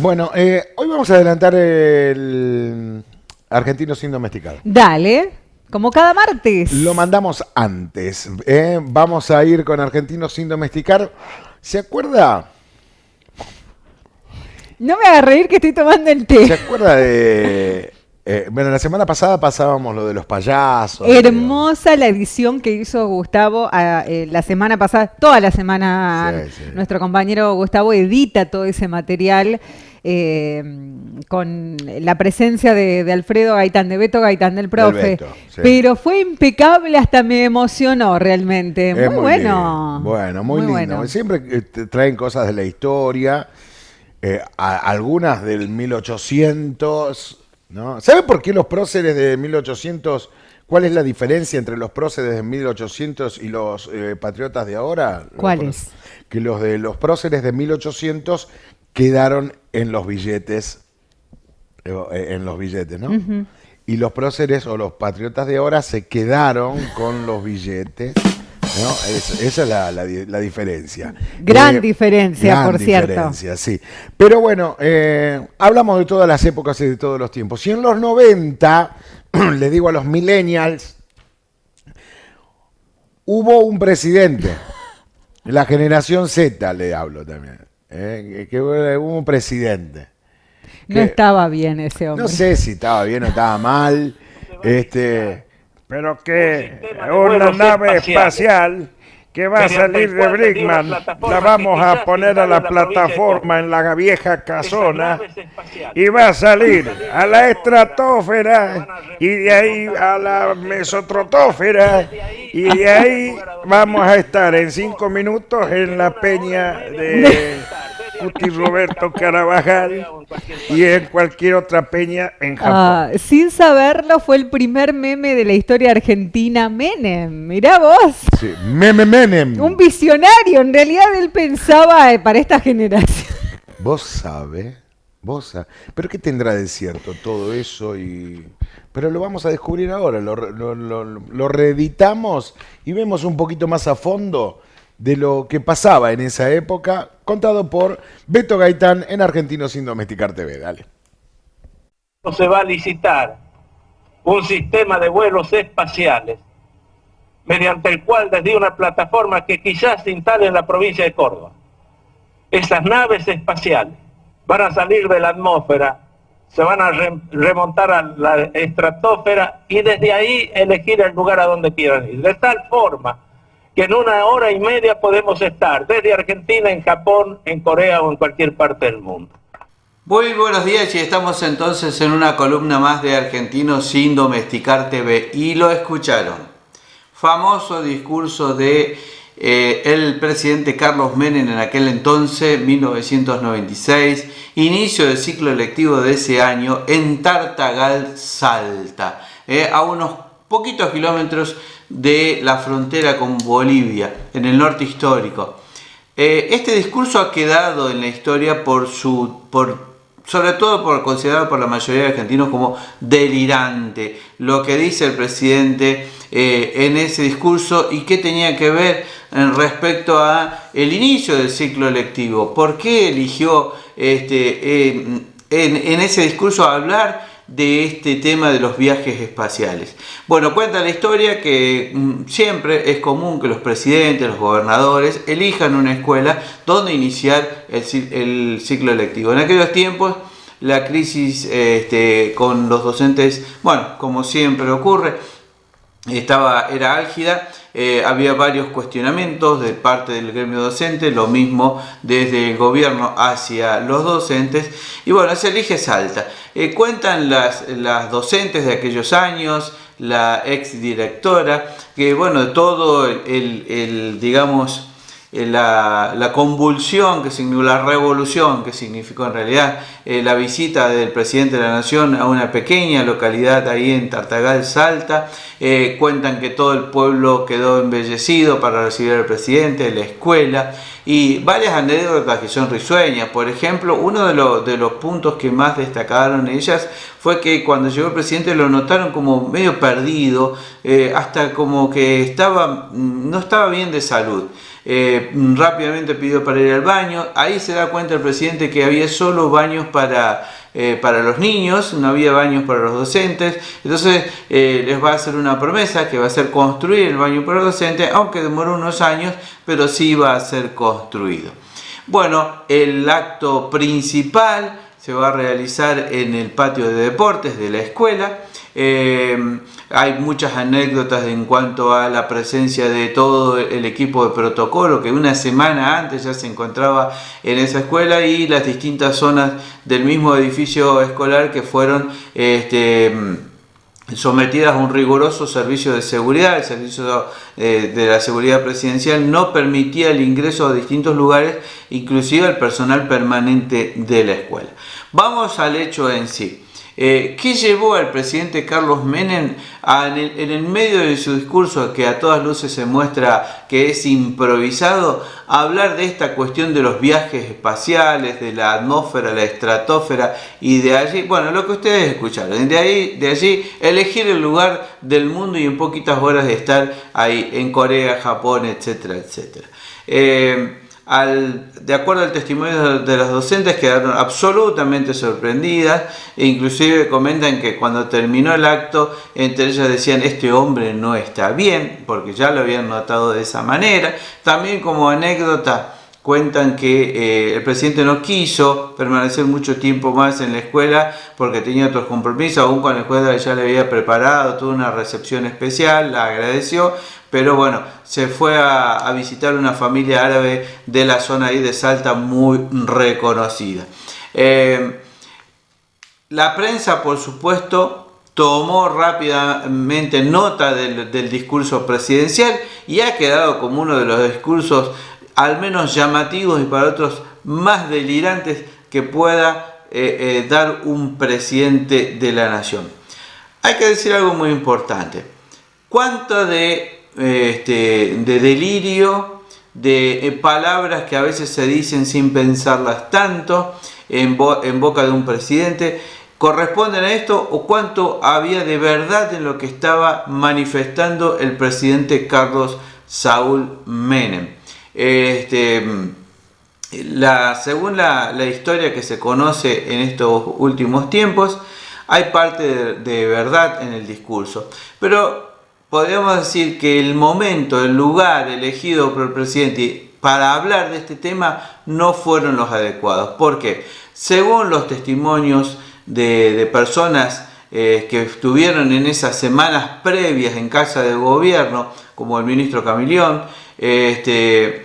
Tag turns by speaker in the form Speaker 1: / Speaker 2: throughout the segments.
Speaker 1: Bueno, hoy vamos a adelantar el Argentino sin domesticar.
Speaker 2: Dale, como cada martes.
Speaker 1: Lo mandamos antes. Vamos a ir con Argentino sin domesticar. ¿Se acuerda?
Speaker 2: No me hagas reír que estoy tomando el té.
Speaker 1: ¿Se acuerda de...? Bueno, la semana pasada pasábamos lo de los payasos.
Speaker 2: Hermosa la edición que hizo Gustavo la semana pasada. Toda la semana
Speaker 1: Sí.
Speaker 2: nuestro compañero Gustavo edita todo ese material con la presencia de Alfredo Gaitán, de Beto Gaitán, del profe.
Speaker 1: Beto, sí.
Speaker 2: Pero fue impecable, hasta me emocionó realmente.
Speaker 1: Es
Speaker 2: Muy bueno.
Speaker 1: lindo. Bueno, muy lindo.
Speaker 2: Bueno.
Speaker 1: Siempre traen cosas de la historia, algunas del 1800, ¿no? ¿Sabe por qué los próceres de 1800, cuál es la diferencia entre los próceres de 1800 y los patriotas de ahora?
Speaker 2: ¿Cuáles?
Speaker 1: Que los de los próceres de 1800 quedaron en los billetes, ¿no?
Speaker 2: Ujú.
Speaker 1: Y los próceres o los patriotas de ahora se quedaron con los billetes, ¿no? Esa es la diferencia.
Speaker 2: Gran diferencia,
Speaker 1: gran
Speaker 2: por cierto.
Speaker 1: diferencia, sí. Pero bueno, hablamos de todas las épocas y de todos los tiempos. Y en los 90, le digo a los millennials, hubo un presidente, la generación Z le hablo también, que hubo un presidente.
Speaker 2: No estaba bien ese hombre.
Speaker 1: No sé si estaba bien o estaba mal, pero que una nave espacial que va a salir de Brickman, la vamos a poner a la plataforma en la vieja casona y va a salir a la estratosfera y de ahí a la mesotrotósfera y de ahí vamos a estar en 5 minutos en la peña de Cuti Roberto Carabajal y en cualquier otra peña en Japón.
Speaker 2: Sin saberlo, fue el primer meme de la historia argentina, Menem. Mirá vos.
Speaker 1: Sí, Menem.
Speaker 2: Un visionario. En realidad él pensaba para esta generación.
Speaker 1: Vos sabés. Pero ¿qué tendrá de cierto todo eso? Pero lo vamos a descubrir ahora. Lo reeditamos y vemos un poquito más a fondo de lo que pasaba en esa época, contado por Beto Gaitán en Argentino sin domesticar TV. Dale.
Speaker 3: Se va a licitar un sistema de vuelos espaciales mediante el cual desde una plataforma que quizás se instale en la provincia de Córdoba, esas naves espaciales van a salir de la atmósfera, se van a remontar a la estratosfera y desde ahí elegir el lugar a donde quieran ir, de tal forma que en 1 hora y media podemos estar desde Argentina, en Japón, en Corea o en cualquier parte del mundo.
Speaker 4: Muy buenos días y estamos entonces en una columna más de Argentino sin domesticar TV y lo escucharon. Famoso discurso de el presidente Carlos Menem en aquel entonces, 1996, inicio del ciclo electivo de ese año en Tartagal, Salta, a unos poquitos kilómetros de la frontera con Bolivia, en el norte histórico. Este discurso ha quedado en la historia sobre todo por considerado por la mayoría de argentinos como delirante, lo que dice el presidente en ese discurso y qué tenía que ver respecto a el inicio del ciclo electivo. ¿Por qué eligió en ese discurso hablar de este tema de los viajes espaciales? Bueno, cuenta la historia que siempre es común que los presidentes, los gobernadores elijan una escuela donde iniciar el ciclo electivo. En aquellos tiempos la crisis con los docentes, bueno, como siempre ocurre, era álgida. Había varios cuestionamientos de parte del gremio docente, lo mismo desde el gobierno hacia los docentes, y bueno, se elige Salta. Cuentan las docentes de aquellos años, la ex directora, que bueno, de todo digamos, la convulsión que significó, la revolución que significó en realidad la visita del presidente de la Nación a una pequeña localidad ahí en Tartagal, Salta. Cuentan que todo el pueblo quedó embellecido para recibir al presidente, la escuela, y varias anécdotas que son risueñas. Por ejemplo, uno de los puntos que más destacaron ellas fue que cuando llegó el presidente lo notaron como medio perdido, hasta como que no estaba bien de salud. rápidamente pidió para ir al baño. Ahí se da cuenta el presidente que había solo baños para los niños, no había baños para los docentes. Entonces les va a hacer una promesa que va a ser construir el baño para los docentes, aunque demoró unos años, pero sí va a ser construido. Bueno, el acto principal se va a realizar en el patio de deportes de la escuela. Hay muchas anécdotas en cuanto a la presencia de todo el equipo de protocolo que una semana antes ya se encontraba en esa escuela, y las distintas zonas del mismo edificio escolar que fueron sometidas a un riguroso servicio de seguridad. El servicio de la seguridad presidencial no permitía el ingreso a distintos lugares, inclusive al personal permanente de la escuela. Vamos al hecho en sí. ¿Qué llevó al presidente Carlos Menem en el medio de su discurso, que a todas luces se muestra que es improvisado, a hablar de esta cuestión de los viajes espaciales, de la atmósfera, la estratosfera, y de allí, bueno, lo que ustedes escucharon, de allí elegir el lugar del mundo y en poquitas horas de estar ahí en Corea, Japón, etcétera, etcétera? De acuerdo al testimonio de los docentes, quedaron absolutamente sorprendidas e inclusive comentan que cuando terminó el acto, entre ellas decían: este hombre no está bien, porque ya lo habían notado de esa manera. También, como anécdota, cuentan que el presidente no quiso permanecer mucho tiempo más en la escuela porque tenía otros compromisos, aún cuando la escuela ya le había preparado toda una recepción especial, la agradeció, pero bueno, se fue a visitar una familia árabe de la zona ahí de Salta muy reconocida. La prensa, por supuesto, tomó rápidamente nota del discurso presidencial y ha quedado como uno de los discursos al menos llamativos y para otros más delirantes que pueda dar un presidente de la nación. Hay que decir algo muy importante. ¿Cuánto de delirio, de palabras que a veces se dicen sin pensarlas tanto en boca de un presidente corresponden a esto, o cuánto había de verdad en lo que estaba manifestando el presidente Carlos Saúl Menem? Según la historia que se conoce en estos últimos tiempos, hay parte de verdad en el discurso, pero podríamos decir que el momento, el lugar elegido por el presidente para hablar de este tema no fueron los adecuados. ¿Por qué? Según los testimonios de personas que estuvieron en esas semanas previas en casa de gobierno, como el ministro Camilión, en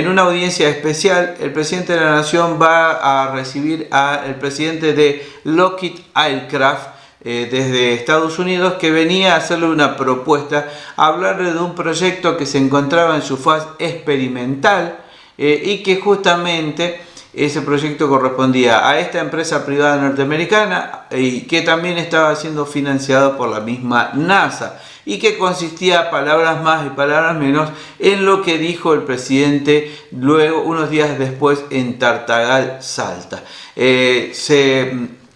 Speaker 4: una audiencia especial, el presidente de la Nación va a recibir al presidente de Lockheed Aircraft desde Estados Unidos, que venía a hacerle una propuesta, a hablarle de un proyecto que se encontraba en su fase experimental y que justamente ese proyecto correspondía a esta empresa privada norteamericana y que también estaba siendo financiado por la misma NASA, y que consistía, palabras más y palabras menos, en lo que dijo el presidente luego, unos días después, en Tartagal, Salta. Se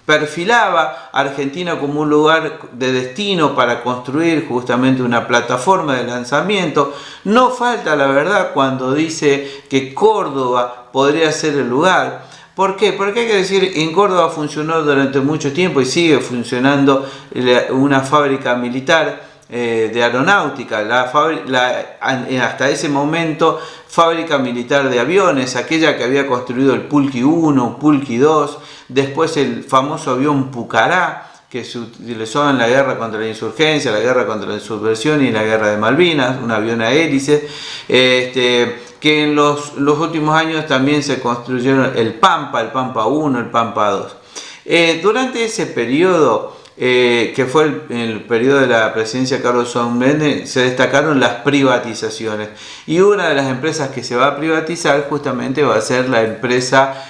Speaker 4: perfilaba a Argentina como un lugar de destino para construir justamente una plataforma de lanzamiento. No falta la verdad cuando dice que Córdoba podría ser el lugar. ¿Por qué? Porque hay que decir, en Córdoba funcionó durante mucho tiempo y sigue funcionando una fábrica militar de aeronáutica, hasta ese momento fábrica militar de aviones, aquella que había construido el Pulqui 1, Pulqui 2, después el famoso avión Pucará, que se utilizó en la guerra contra la insurgencia, la guerra contra la subversión y la guerra de Malvinas, un avión a hélice, que en los últimos años también se construyeron el Pampa 1, el Pampa 2. Durante ese periodo, que fue el periodo de la presidencia de Carlos Saúl Menem, se destacaron las privatizaciones, y una de las empresas que se va a privatizar justamente va a ser la empresa,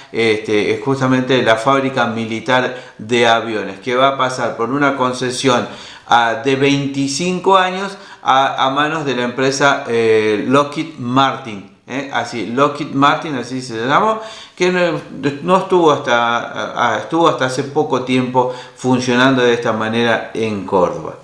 Speaker 4: justamente la fábrica militar de aviones, que va a pasar por una concesión de 25 años a manos de la empresa Lockheed Martin. Lockheed Martin, así se llamó, que no estuvo hasta hace poco tiempo funcionando de esta manera en Córdoba.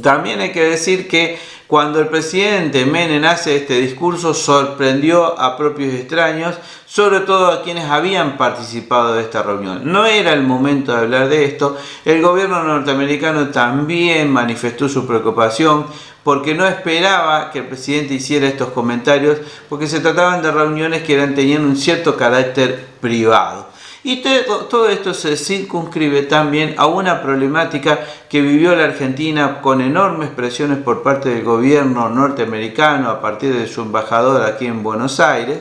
Speaker 4: También hay que decir que Cuando el presidente Menem hace este discurso, sorprendió a propios y extraños, sobre todo a quienes habían participado de esta reunión. No era el momento de hablar de esto. El gobierno norteamericano también manifestó su preocupación porque no esperaba que el presidente hiciera estos comentarios, porque se trataban de reuniones que tenían un cierto carácter privado. Y todo esto se circunscribe también a una problemática que vivió la Argentina con enormes presiones por parte del gobierno norteamericano a partir de su embajador aquí en Buenos Aires,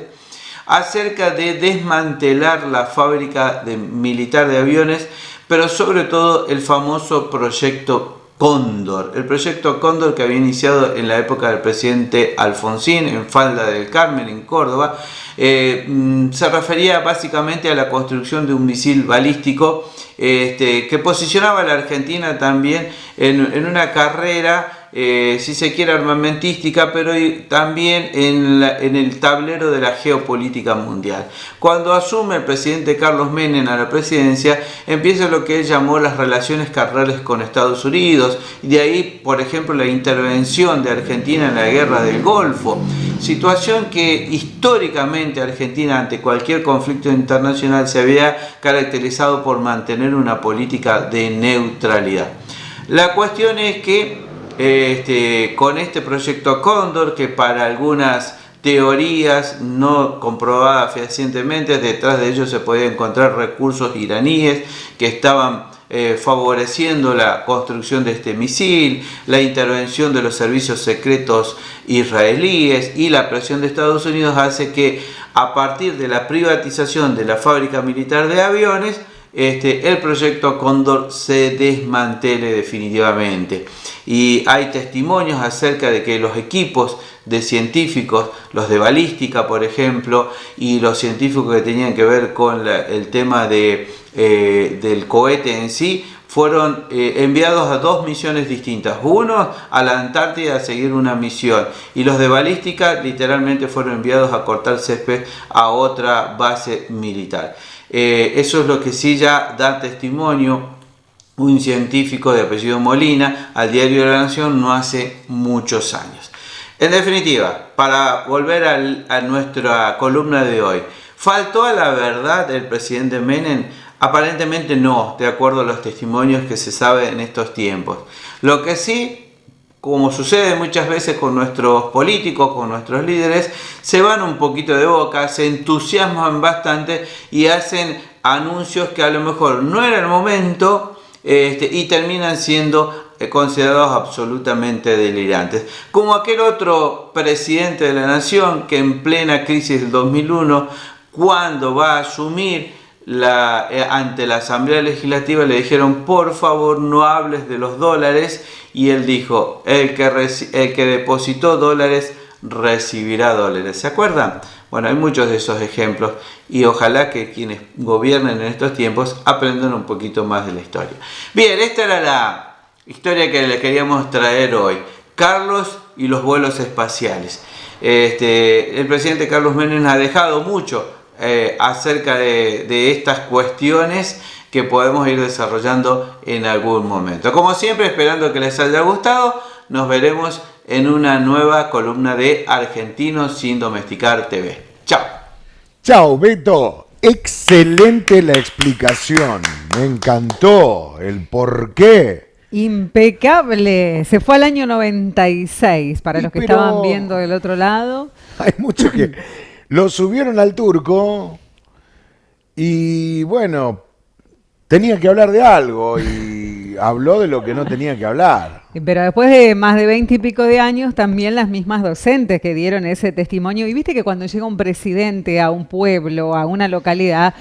Speaker 4: acerca de desmantelar la fábrica militar de aviones, pero sobre todo el famoso proyecto Cóndor. El proyecto Cóndor, que había iniciado en la época del presidente Alfonsín en Falda del Carmen, en Córdoba, se refería básicamente a la construcción de un misil balístico que posicionaba a la Argentina también en una carrera, si se quiere, armamentística, pero también en el tablero de la geopolítica mundial. Cuando asume el presidente Carlos Menem a la presidencia, empieza lo que él llamó las relaciones carnales con Estados Unidos, y de ahí, por ejemplo, la intervención de Argentina en la guerra del Golfo, situación que históricamente Argentina, ante cualquier conflicto internacional, se había caracterizado por mantener una política de neutralidad. La cuestión es que con este proyecto Cóndor, que para algunas teorías no comprobadas fehacientemente, detrás de ellos se podían encontrar recursos iraníes que estaban favoreciendo la construcción de este misil, la intervención de los servicios secretos israelíes y la presión de Estados Unidos hace que, a partir de la privatización de la fábrica militar de aviones, el proyecto Cóndor se desmantele definitivamente. Y hay testimonios acerca de que los equipos de científicos, los de balística por ejemplo, y los científicos que tenían que ver con el tema del cohete en sí, fueron enviados a dos misiones distintas. Uno a la Antártida a seguir una misión, y los de balística literalmente fueron enviados a cortar césped a otra base militar. Eso es lo que sí ya da testimonio un científico de apellido Molina al diario de la Nación no hace muchos años. En definitiva, para volver a nuestra columna de hoy, ¿faltó a la verdad el presidente Menem? Aparentemente no, de acuerdo a los testimonios que se sabe en estos tiempos. Lo que sí, como sucede muchas veces con nuestros políticos, con nuestros líderes, se van un poquito de boca, se entusiasman bastante y hacen anuncios que a lo mejor no era el momento, y terminan siendo considerados absolutamente delirantes. Como aquel otro presidente de la nación que en plena crisis del 2001, cuando va a asumir ante la Asamblea Legislativa, le dijeron: por favor no hables de los dólares, y él dijo: el que depositó dólares recibirá dólares. ¿Se acuerdan? Bueno, hay muchos de esos ejemplos, y ojalá que quienes gobiernen en estos tiempos aprendan un poquito más de la historia. Bien, esta era la historia que les queríamos traer hoy. Carlos y los vuelos espaciales. El presidente Carlos Menem ha dejado mucho acerca de estas cuestiones que podemos ir desarrollando en algún momento. Como siempre, esperando que les haya gustado, nos veremos en una nueva columna de Argentinos sin Domesticar TV. Chao.
Speaker 1: Chao, Beto. Excelente la explicación. Me encantó el porqué.
Speaker 2: Impecable. Se fue al año 96, para los que estaban viendo del otro lado.
Speaker 1: Hay muchos que lo subieron al turco y bueno, tenía que hablar de algo y habló de lo que no tenía que hablar.
Speaker 2: Pero después de más de 20 y pico de años, también las mismas docentes que dieron ese testimonio. Y viste que cuando llega un presidente a un pueblo, a una localidad,